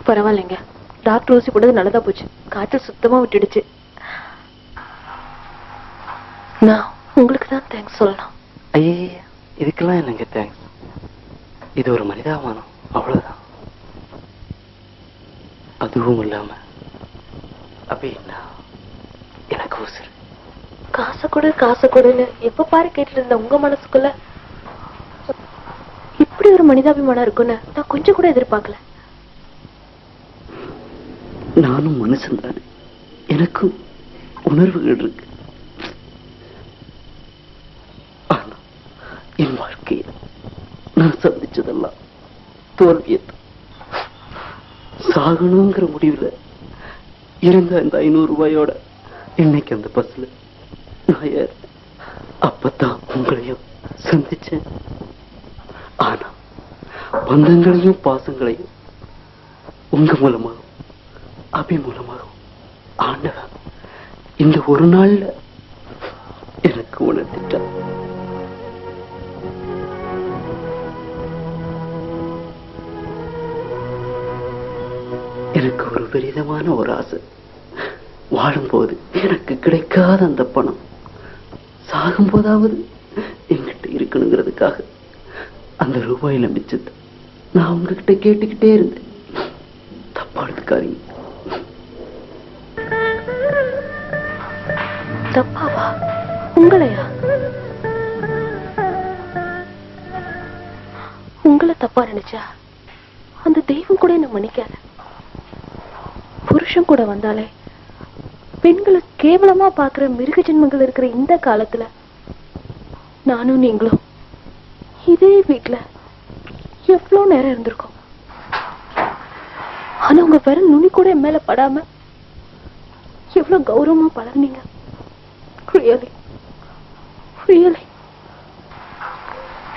பரவாயில்லைங்க, டாக்டர் ஊசி போட்டது நல்லதா போச்சு. காய்ச்சல் சுத்தமா விட்டுடுச்சு. நான் உங்களுக்கு தான் தேங்க்ஸ் சொல்லணும். ஐயே, இதுக்கெல்லாம் இல்லைங்க தேங்க்ஸ். இது ஒரு மனிதாபானம், அவ்வளவுதான். அதுவும் இல்லாம அப்படின்னா எனக்கு உசுறு. காசை கொடுன்னு எப்ப பாரு கேட்டுட்டு இருந்த உங்க மனசுக்குள்ள இப்படி ஒரு மனிதாபிமானம் இருக்குன்னு நான் கொஞ்சம் கூட எதிர்பார்க்கல. நானும் மனுஷன் தானே, எனக்கும் உணர்வுகள் இருக்கு. ஆனா என் வாழ்க்கையை நான் சந்திச்சதெல்லாம் தோல்வியத்தான். சாகணுங்கிற முடிவுல இருந்த அந்த 500 ரூபாயோட இன்னைக்கு அந்த பஸ்ல நான் ஏற அப்பதான் உங்களையும் சந்திச்சேன். ஆனா பந்தங்களையும் பாசங்களையும் உங்க மூலமாகவும் அபி மூலமாகவும் ஆண்டவன் இந்த ஒரு நாள்ல எனக்கு உணர்த்திட்டான். எனக்கு ஒரு பெரிதமான ஒரு ஆசை. வாழும்போது எனக்கு கிடைக்காத அந்த பணம் சாகும் போதாவது என்கிட்ட இருக்கணுங்கிறதுக்காக அந்த ரூபாயில மிச்சத்தை நான் உங்ககிட்ட கேட்டுக்கிட்டே இருந்தேன். தப்பா எடுத்துக்காதீங்க. தப்பாவா? உங்களையா? உங்களை தப்பா நினைச்சா அந்த தெய்வம் கூட என்ன மன்னிக்காத. புருஷன் கூட வந்தாலே பெண்களை கேவலமா பாக்குற மிருக ஜென்மங்கள் இருக்கிற இந்த காலத்துல நானும் நீங்களும் இதே வீட்டுல எவ்வளவு நேரம் இருந்திருக்கோம். ஆனா உங்க விரல் நுனி கூட என் மேல படாம எவ்வளவு கௌரவமா பழகுனீங்க. Really, really,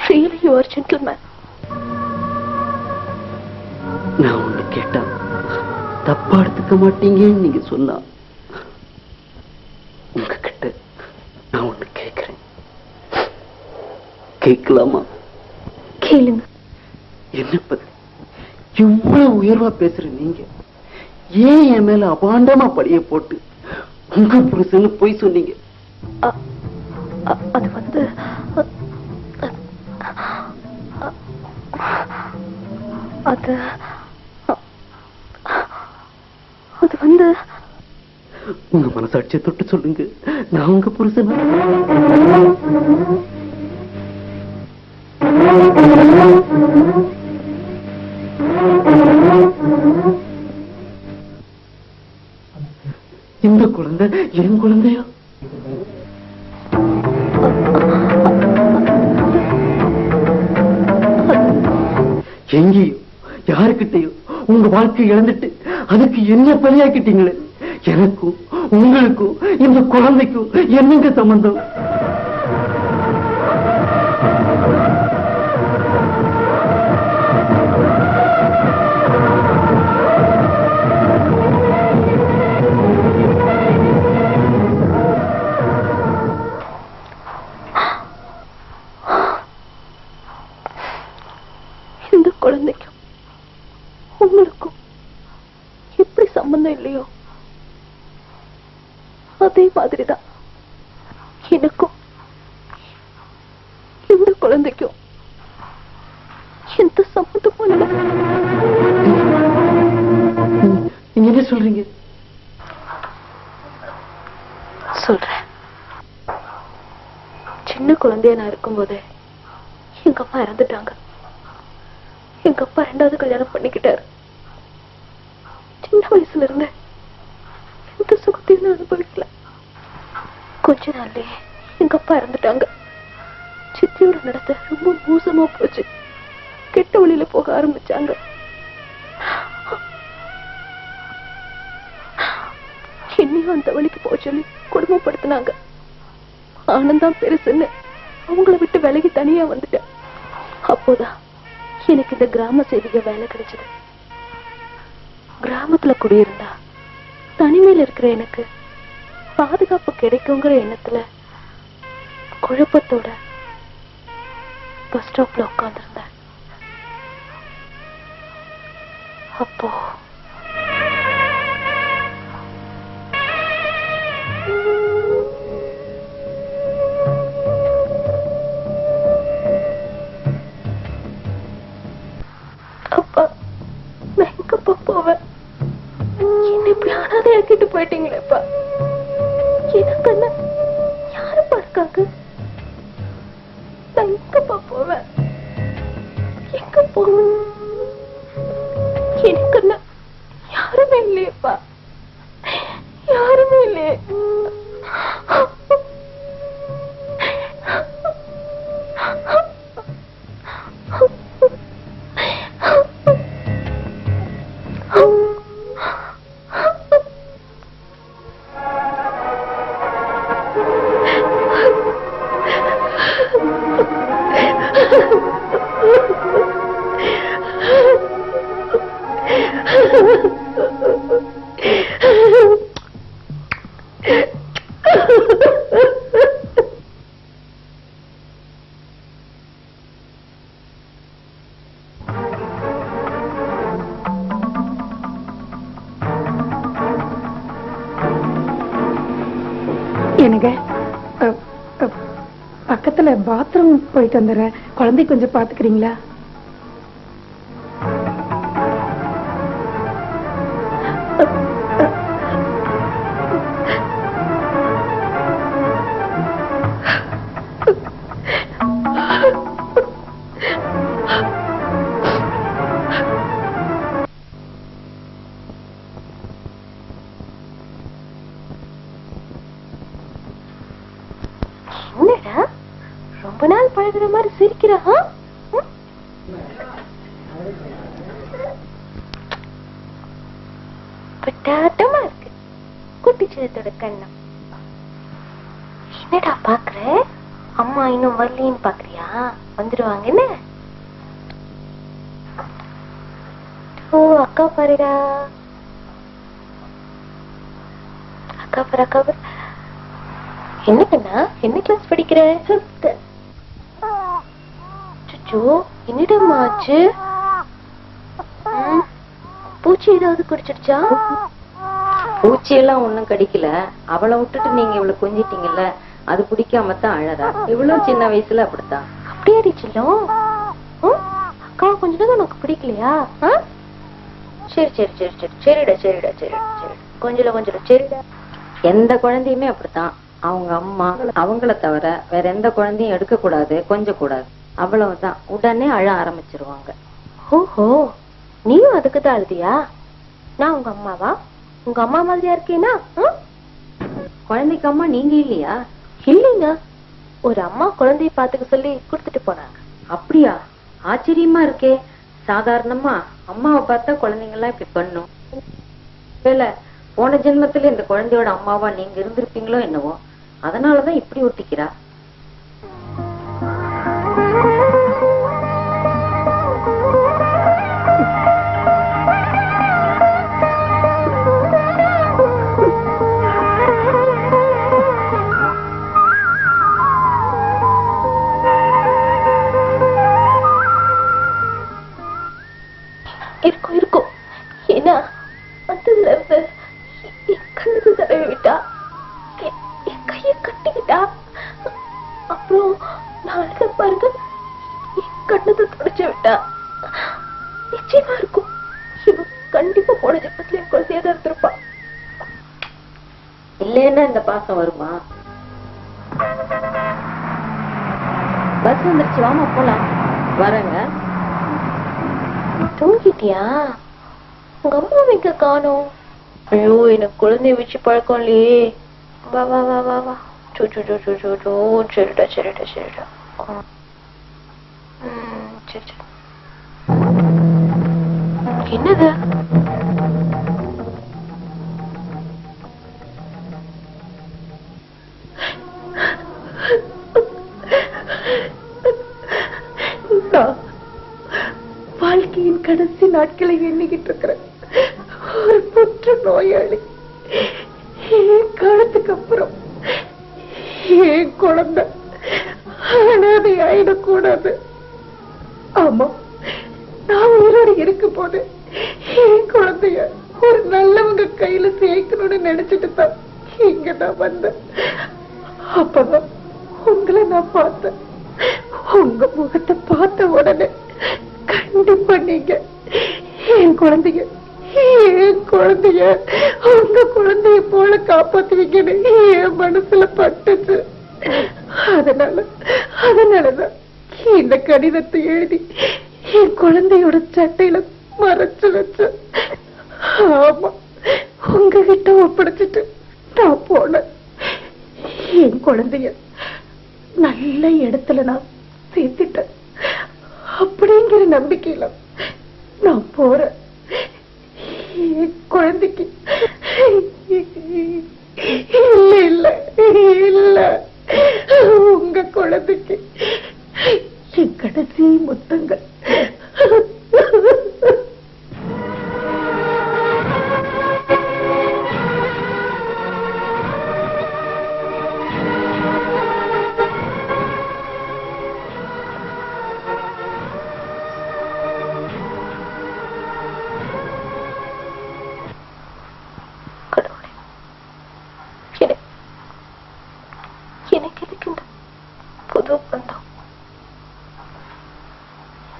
really you are a gentleman. நான் ஒண்ணு கேட்டா தப்பா எடுத்துக்க மாட்டீங்கன்னு நீங்க சொன்னா உங்ககிட்ட நான் ஒண்ணு கேட்கிறேன். கேட்கலாமா? கேளுங்க. என்ன பத்தி இவ்வளவு உயர்வா பேசுற நீங்க ஏன் என் மேல அபாண்டமா பழிய போட்டு உங்க புருஷன்னு போய் சொன்னீங்க? அது வந்து அது வந்து உங்க மனசாட்சியை தொட்டு சொல்லுங்க, நான் உங்க புருஷன். இந்த குழந்தை என் குழந்தையா? எங்கேயோ யாருக்கிட்டையோ உங்க வாழ்க்கை இழந்துட்டு அதுக்கு என்ன பலியாக்கிட்டீங்களே. எனக்கும் உங்களுக்கும் இந்த குழந்தைக்கும் என்னங்க சம்பந்தம்? இந்த குழந்தைக்கும் உங்களுக்கும் எப்படி சம்பந்தம் இல்லையோ அதே மாதிரிதான் எனக்கும் இந்த குழந்தைக்கும் எந்த சம்பந்தமும் இல்லை. நீங்க என்ன சொல்றீங்க? சொல்றேன். சின்ன குழந்தைய நான் இருக்கும்போதே எங்க அம்மா இறந்துட்டாங்க. எங்க அப்பா 2வது கல்யாணம் பண்ணிக்கிட்டாரு. சின்ன வயசுல இருந்து எந்த சுகத்தையும் நான் அனுபவிக்கல. கொஞ்ச நாள்லயே எங்க அப்பா இறந்துட்டாங்க. சித்தியோட நடத்த ரொம்ப மோசமா போச்சு. கெட்ட வழியில போக ஆரம்பிச்சாங்க. என்னையும் அந்த வழிக்கு போக சொல்லி குடும்பப்படுத்தினாங்க. ஆனந்தான் பெருசுன்னு அவங்கள விட்டு விலகி தனியா வந்துட்டேன். அப்போதான் எனக்கு இந்த கிராம சேவிக வேலை கிடைச்சது. கிராமத்துல குடியிருந்தா தனிமையில இருக்கிற எனக்கு பாதுகாப்பு கிடைக்குங்கிற எண்ணத்துல குழப்பத்தோட பஸ் ஸ்டாப்ல உட்கார்ந்திருந்தேன். அப்போ அப்பா நான் எங்கப்பா போவேன்? என்ன இப்படி அனாதையாக்கிட்டு போயிட்டீங்களேப்பா. எனக்கு யாருப்பா இருக்காங்க? நான் எங்கப்பா போவேன்? எங்க போவேன்? எனக்கு யாருமே இல்லையப்பா, யாருமே இல்லையே. எனக்கு பக்கத்துல பாத்ரூம் போயிட்டு வந்துடுறேன். குழந்தை கொஞ்சம் பாத்துக்கிறீங்களா? என்னடா ரொம்ப நாள் பழகுற மாதிரி சிரிக்கிறா? பட்டாட்டமா இருக்கு குட்டிச்சதோட கண்ணம். என்னடா பாக்குற? அம்மா இன்னும் வரலின்னு பாக்குறியா? வந்துடுவாங்க என்ன? ஓ அக்கா பாருடா, அக்கா பாரு, அக்கா பாரு. என்ன கண்ணா, என்ன கிளாஸ் படிக்கிற? என்னிடம் ஆச்சு? பூச்சி ஏதாவது குடிச்சிடுச்சா? பூச்சி எல்லாம் ஒண்ணும் கடிக்கல. அவளை விட்டுட்டு நீங்க இவ்வளவு கொஞ்சிட்டீங்கல்ல, அது பிடிக்காம தான் அழறா. இவ்வளவு சின்ன வயசுல அப்படித்தான். அப்படியே அடிச்சிடும். அக்கா கொஞ்சம் தான் உனக்கு பிடிக்கலையா? சரி சரி சரி சரி சரிடா சரிடா சரி சரி கொஞ்சம் கொஞ்சம் சரிடா. எந்த குழந்தையுமே அப்படித்தான். அவங்க அம்மா அவங்கள தவிர வேற எந்த குழந்தையும் எடுக்க கூடாது, கொஞ்சம் கூடாது, அவ்வளவுதான். உடனே அழ ஆரம்பிச்சிருவாங்க. ஓஹோ, நீயும் அதுக்கு தான் அழுதியா? நான் உங்க அம்மாவா? உங்க அம்மா மாதிரியா இருக்கேனா? குழந்தைக்கு அம்மா நீங்க இல்லையா? இல்லைங்க, ஒரு அம்மா குழந்தைய பாத்துக்க சொல்லி கொடுத்துட்டு போனாங்க. அப்படியா? ஆச்சரியமா இருக்கே. சாதாரணமா அம்மாவை பார்த்தா குழந்தைங்க எல்லாம் இப்படி பண்ணும். வேலை போன ஜென்மத்துல இந்த குழந்தையோட அம்மாவா நீங்க இருந்திருப்பீங்களோ என்னவோ, அதனாலதான் இப்படி ஒட்டிக்கிறா. இருக்கும் இருக்கும். ஏன்னா அதுல இருந்து கண்ணு தடவி விட்டா, என் கைய கட்டிக்கிட்டா. அப்புறம் நாளைக்கு பாருங்க என் கண்ணத்தை தொடச்சு விட்டா. நிச்சயமா இருக்கும், இவ கண்டிப்பா போன ஜென்மத்துல என் குழந்தையா தான் இருந்திருப்பா. இல்லைன்னா இந்த பாசம் வருமா? பஸ் வந்துருச்சு, வாமா போலாம். வரங்க. தூங்கிட்டியா? உங்க அம்மா எங்க காணோம்? ஐயோ, எனக்கு குழந்தைய வச்சு பழக்கம் இல்லையே. வா வா வா வா வா. சரிடா சரிடா சரிடா. சரி சரி. என்னது? வாழ்க்கையின் கடைசி நாட்களை எண்ணிக்கிட்டு இருக்கிறேன் ஒரு புற்று நோயாளி. என் காலத்துக்கு அப்புறம் என் குழந்தை அனாதை ஆயிடக்கூடாது. ஆமா, நான் உயிரோடு இருக்கும் போது என் குழந்தைய ஒரு நல்லவங்க கையில சேர்க்கணும்னு நினைச்சிட்டு தான் இங்க நான் வந்தேன். அப்பதான் உங்களை நான் பார்த்தேன். உங்க முகத்தை பார்த்த உடனே கண்டிப்பா நீங்க குழந்தைய உங்க குழந்தைய போல காப்பாத்துவீங்கன்னு என் மனசுல பட்டுச்சு. அதனாலதான் இந்த கடிதத்தை எழுதி என் குழந்தையோட சட்டையில மறைச்சு வச்சு, ஆமா, உங்ககிட்ட ஒப்படைச்சிட்டு நான் போனேன். என் குழந்தைய நல்ல இடத்துல நான் சேர்த்துட்டேன் அப்படிங்கிற நம்பிக்கையில நான் போறேன். என் குழந்தைக்கு இல்ல உங்க குழந்தைக்கு என் கடைசி முத்தங்கள். எனக்கு எதுக்கு இந்த புது பந்தம்?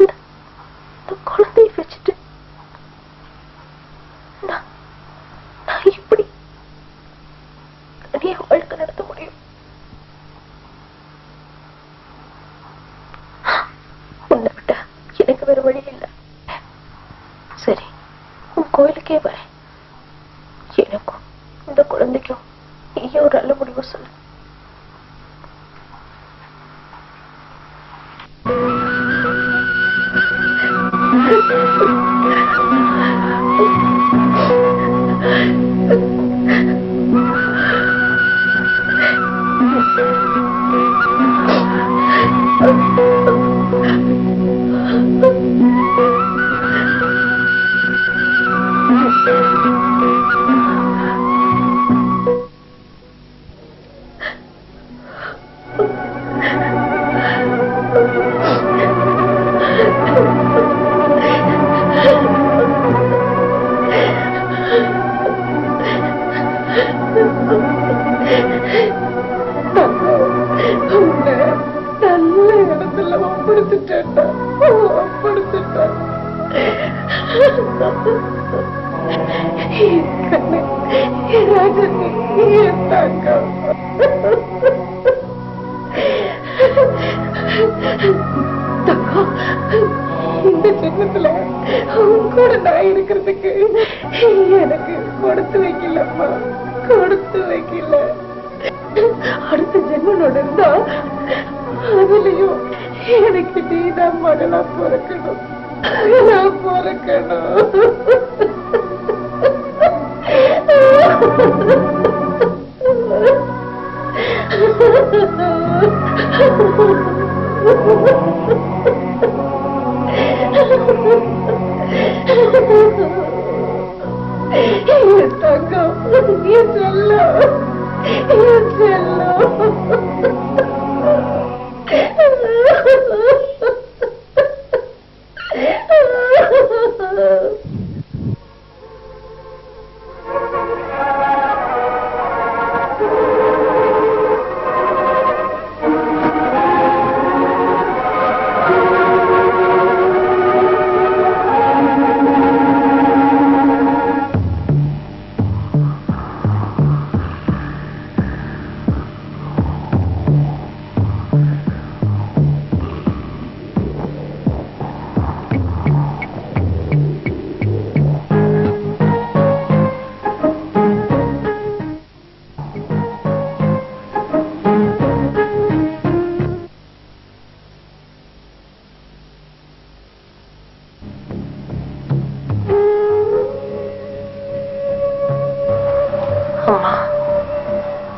இந்த குழந்தையை வச்சுட்டு நான் எப்படி தனியா வாழ்க்கை நடத்த முடியும்? உன்னை விட்டா எனக்கு வேற வழி இல்லை. சரி, உன் கோயிலுக்கே வரேன். எனக்கும் இந்த குழந்தைக்கும் நீயே ஒரு நல்ல முடிவு சொல்லு. நல்ல இடத்துல ஒப்படுத்துட்டேன். இந்த ஜென்மத்துல கூட நான் இருக்கிறதுக்கு எனக்கு கொடுத்து வைக்கலம்மா, கொடுத்து வைக்கல. அடுத்த ஜென்மனோட இருந்தா அதுலயும் எனக்கு நீதான் மகளா பிறக்கணும், தங்கம், என் செல்லம், என் செல்லம்.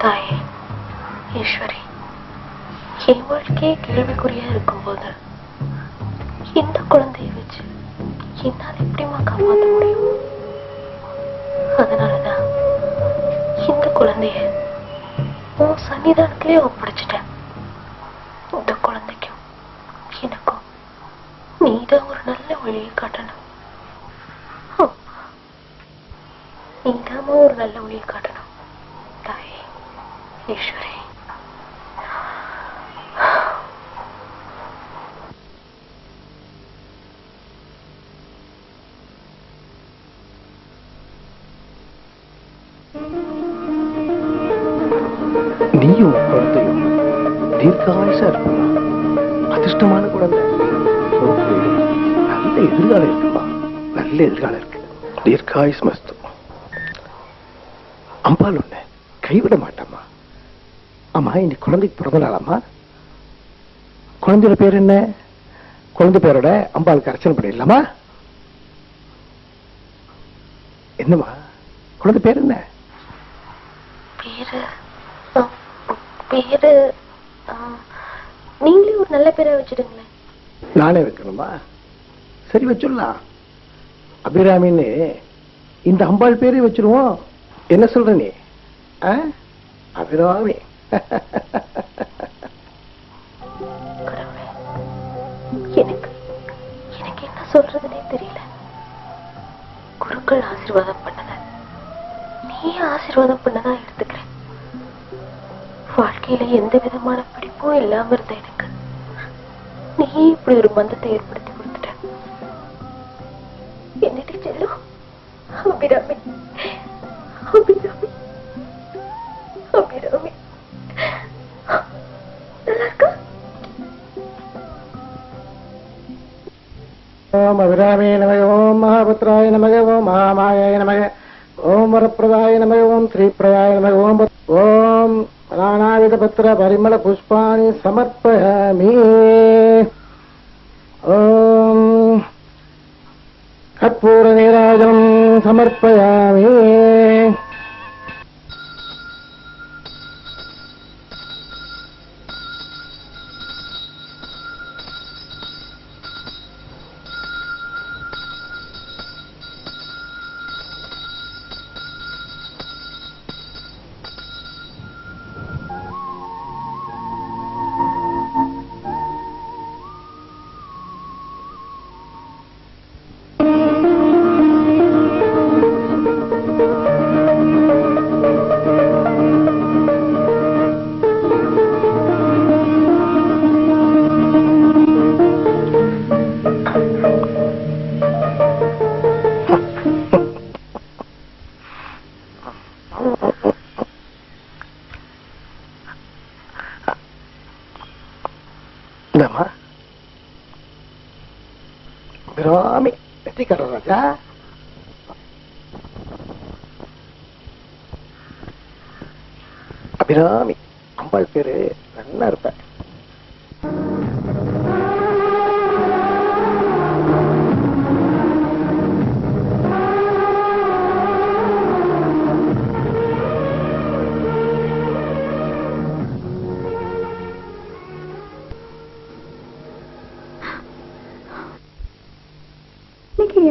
தாயே ஈஸ்வரி, என் வாழ்க்கையே கேள்விக்குறியா இருக்கும்போது இந்த குழந்தைய வச்சு என்னால் எப்படிமா காப்பாற்ற முடியும்? அதனாலதான் இந்த குழந்தைய உன் சன்னிதானத்திலே ஒப்படைச்சிட்டேன். இந்த குழந்தைக்கும் எனக்கும் நீதான் ஒரு நல்ல வழியை காட்டணும். நீதாமா ஒரு நல்ல வழியை காட்டணும் தாயே ஈஸ்வரி. நீயும் குழந்தையும் தீர்க்காயுசா இருக்குமா. அதிர்ஷ்டமான குழந்தை. நல்ல எதிர்காலம் இருக்குமா. நல்ல எதிர்காலம் இருக்கு. தீர்க்காயுஸ் மஸ்து. அம்பாள் ஒண்ணு கைவிட மாட்டாமா. ஆமா, இன்னைக்கு குழந்தைக்கு பிறந்த நாளாமா. குழந்தையோட பேர் என்ன? குழந்தை பேரோட அம்பாளுக்கு அர்ச்சனை பண்ணிடலாமா? என்னமா குழந்தை பேர் என்ன? பேரு நீங்களே ஒரு நல்ல பேரை வச்சிடுங்களேன். நானே வைக்கணுமா? சரி வச்சுடலாம். அபிராமின்னு இந்த அம்பாள் பேரே வச்சிருவோம். என்ன சொல்ற நீ? அபிராமி. எனக்கு என்ன சொல்றதுன்னே தெரியல. குருக்கள் ஆசீர்வாதம் பண்ணத நீ ஆசீர்வாதம் பண்ணதா எடுத்துக்கிறேன். வாழ்க்கையில எந்த விதமான பிடிப்பும் இல்லாம இருந்த எனக்கு நீ இப்படி ஒரு பந்தத்தை ஏற்படுத்தி கொடுத்துட்ட. என்னடி செல்லும் அபிராமி, அபிராமி, அபிராமி. நல்லா இருக்கா? ஓம் அபிராமே நமக. ஓம் மகாபத்ராய நமக. ஓம் மகாமாயாய நமக. ஓம் வரப்பிரதாய நமக. ஓம் ஸ்ரீப்பிரதாய நமக. ஓம் ஓம் நானாவித பத்திர பரிமள புஷ்பாணி சமர்ப்பயாமி. ஓம் கற்பூர நீராஜனம் சமர்ப்பயாமி. அபிராமி வெற்றிக்கட ராஜா. அபிராமி அம்பாள் பேரு நல்லா இருப்ப.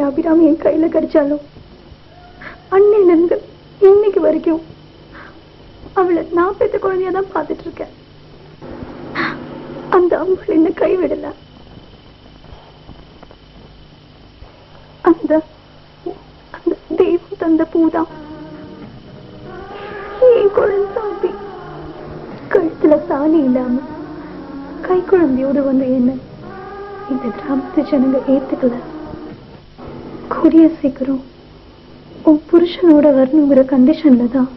அபிராமி என் கையில கிடைச்சாலும் அன்னையில இருந்து இன்னைக்கு வரைக்கும் அவளை நான் பெற்ற குழந்தையாதான் பார்த்துட்டு இருக்கேன். அந்த அம்பாள் என்ன கைவிடல. அந்த தெய்வம் தந்த பூதான் என் குழந்தை. கழுத்துல சாணி இல்லாம கை குழந்தையோடு வந்து என்ன இந்த கிராமத்து ஜனங்க ஏத்துக்கல. கூடிய சீக்கிரம் உன் புருஷனோட வரணுங்கிற கண்டிஷன்ல தான்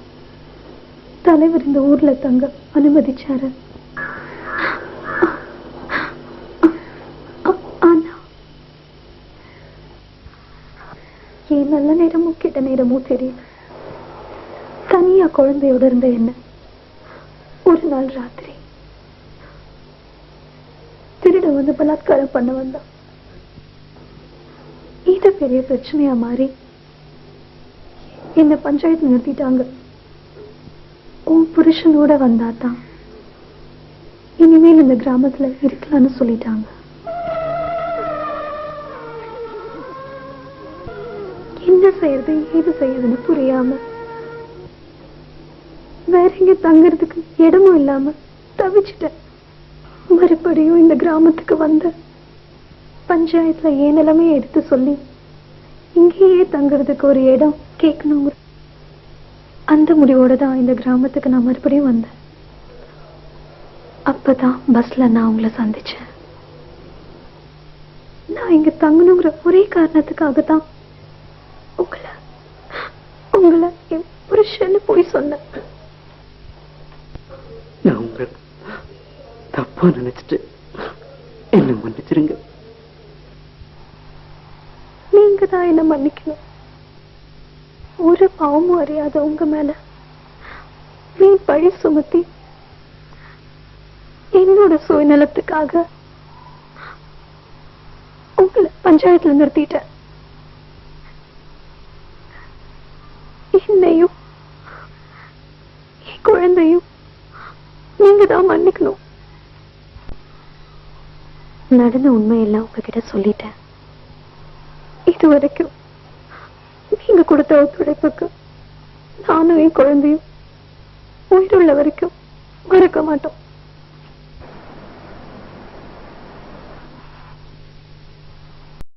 தலைவர் இந்த ஊர்ல தங்க அனுமதிச்சாரு. ஆனா ஏன் நல்ல நேரமோ கெட்ட நேரமோ தெரியல, தனியா குழந்தையோட இருந்த என்ன ஒரு நாள் ராத்திரி திருட வந்து பலாத்காரம் பண்ண வந்தான். இத பெரிய பிரச்சனையா மாறி என்ன பஞ்சாயத்து நிறுத்திட்டாங்க. உன் புருஷனோட வந்தாதான் இனிமேல் இந்த கிராமத்துல இருக்கலாம்னு சொல்லிட்டாங்க. என்ன செய்யறது ஏது செய்யறதுன்னு புரியாம வேற எங்க தங்கறதுக்கு இடமும் இல்லாம தவிச்சிட்டேன். மறுபடியும் இந்த கிராமத்துக்கு வந்த பஞ்சாயத்துல ஏன் நிலைமையை எடுத்து சொல்லி இங்கேயே தங்குறதுக்கு ஒரு இடம் கேட்கணும். அந்த முடிவோட தான் இந்த கிராமத்துக்கு நான் மறுபடியும் வந்தேன். அப்பதான் பஸ்ல நான் உங்களை சந்திச்சேன். நான் இங்க தங்கணுங்கிற ஒரே காரணத்துக்காகத்தான் உங்களை என் புருஷன்னு போய் சொன்னேன். உங்களை தப்பா நினைச்சிட்டு என்ன மன்னிச்சிருங்க. நீங்க தான் என்ன மன்னிக்கணும். ஒரு பாவமும் அறியாத உங்க மேல நீ பழி சுமத்தி என்னோட சுயநலத்துக்காக உங்களை பஞ்சாயத்துல நிறுத்திட்ட. என்னையும் என் குழந்தையும் நீங்க தான் மன்னிக்கணும். நடந்த உண்மையெல்லாம் உங்ககிட்ட சொல்லிட்டேன். இது வரைக்கும் நீங்க கொடுத்த ஒத்துழைப்புக்கு நானும் என் குழந்தையும் உயிருள்ள வரைக்கும் மறக்க மாட்டோம்.